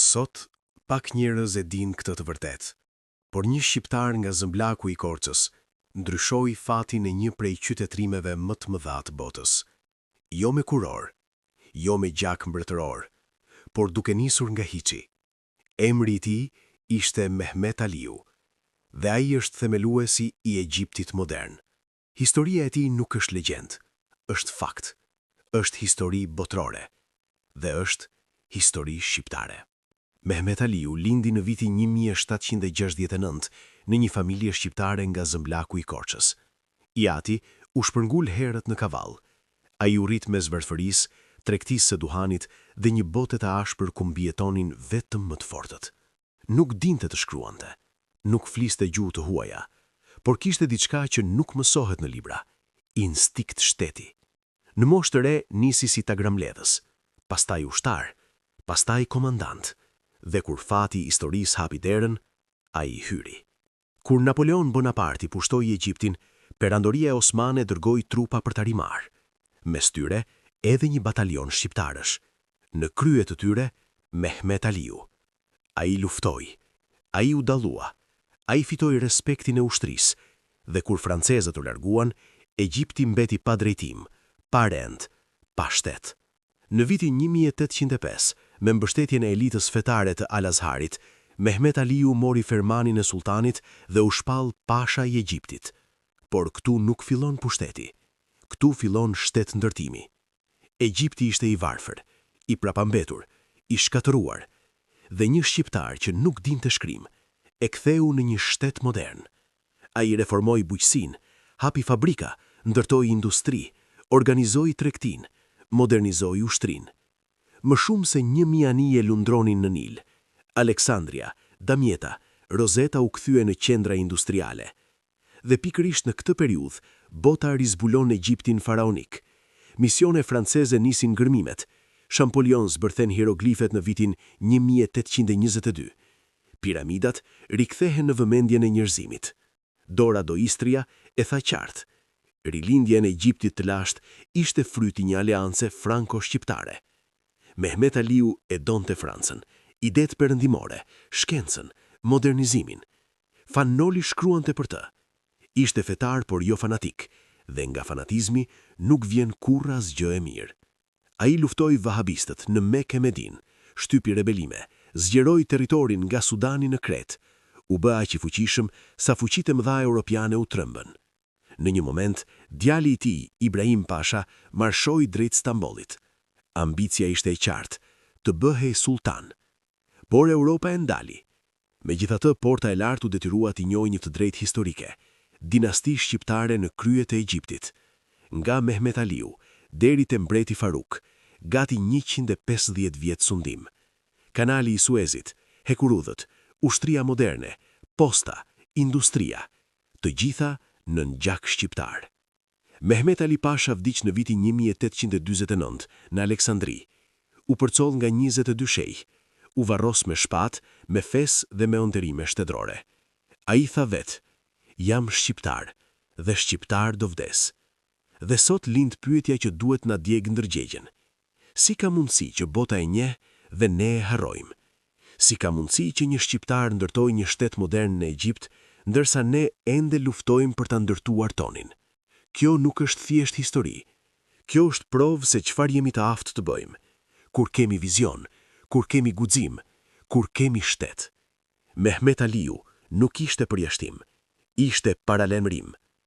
Sot, pak njerëz e din këtë të vërtet, por një shqiptar nga zëmblaku i Korçës ndryshoi fatin e një prej qytetërimeve më të mëdha të botës. Jo me kuror, jo me gjak mbretëror, por duke nisur nga hiçi. Emri i tij ishte Mehmet Aliu, dhe ai është themeluesi i Egjiptit modern. Historia e tij nuk është legjend, është fakt, është histori botërore dhe është histori shqiptare. Mehmet Aliu lindi në vitin 1769 në një familje shqiptare nga zëmblaku i Korçës. I ati u shpërngul herët në kavall. Ai u rrit mes varfërisë, tregtisë së duhanit dhe një bote të ashpër ku mbijetonin vetëm më të fortët. Nuk dinte të shkruante, nuk fliste gjuhë të huaja, por kishte diçka që nuk mësohet në libra: instinkt shteti. Në moshë të re nisi si tagramledhës, pastaj ushtar, pastaj komandant, dhe kur fati i historisë hapi derën, ai hyri. Kur Napoleon Bonaparte pushtoi Egjiptin, perandoria osmane dërgoi trupa për ta rimarrë. Mes tyre edhe një batalion shqiptarësh. Në krye të tyre Mehmet Aliu. Ai luftoi, ai u dallua, ai fitoi respektin e ushtrisë, dhe kur francezët u larguan, Egjipti mbeti pa drejtim, pa rend, pa shtet. Në vitin 1805, me mbështetjen e elitës fetare të Al-Azharit, Mehmet Aliu mori fermanin e sultanit dhe u shpall pasha i Egjiptit. Por këtu nuk fillon pushteti. Këtu fillon shtet ndërtimi. Egjipti ishte i varfër, i prapambetur, i shkatëruar, dhe një shqiptar që nuk dinte shkrim e ktheu në një shtet modern. Ai reformoi bujqësinë, hapi fabrika, ndërtoi industri, organizoi tregtinë, modernizoi ushtrinë. Më shumë se 1000 anije lundronin në Nil. Aleksandria, Damieta, Rosetta u kthye në qendra industriale. Dhe pikërisht në këtë periudhë, bota rizbulon Egjiptin faraonik. Misione franceze nisin ngërmimet. Champollion zbërthen hieroglifet në vitin 1822. Piramidat rikthehen në vëmendjen e njerëzimit. Dora do Istria e tha qartë: rilindja në Egjiptit të lashtë ishte fryti një aleance franko-shqiptare. Mehmet Aliu e donte Francën, idetë perëndimore, shkencën, modernizimin. Fanoli shkruante për të. Ishte fetar por jo fanatik, dhe nga fanatizmi nuk vjen kurrë asgjë e mirë. Ai luftoi vahabistët në Mekë e Medinë, shtypi rebelime, zgjeroi territorin nga Sudani në Kretë, u bë aq i fuqishëm sa fuqitë e mëdha europiane u trembën. Në një moment, djali i tij, Ibrahim Pasha, marshoi drejt Stambollit. Ambicia ishte e qartë, të bëhej sultan. Por Europa e ndali. Megjithatë, porta e lartë u detyrua t'i njohë një të drejtë historike: dinasti shqiptare në kryet e Egjiptit. Nga Mehmet Aliu deri te mbreti Faruk, gati 150 vjet sundim. Kanali i Suezit, hekurudhët, ushtria moderne, posta, industria, të gjitha në gjak shqiptar. Mehmet Ali Pasha vdiq në vitin 1849 në Aleksandri. U përcoll nga 22 shej, u varros me shpatë, me fes dhe me ondërime shtedrore. Ai tha vetë: jam shqiptar dhe shqiptar do vdes. Dhe sot lind pyetja që duhet na djeg ndërgjegjen: si ka mundësi që bota e njeh dhe ne e harrojmë? Si ka mundësi që një shqiptar ndërtoi një shtet modern në Egjipt, ndërsa ne ende luftojmë për ta ndërtuar tonin? Kjo nuk është thjesht histori. Kjo është provë se çfarë jemi të aftë të bëjmë. Kur kemi vizion, kur kemi guxim, kur kemi shtet. Mehmet Aliu nuk ishte përjashtim, ishte paralajmërim.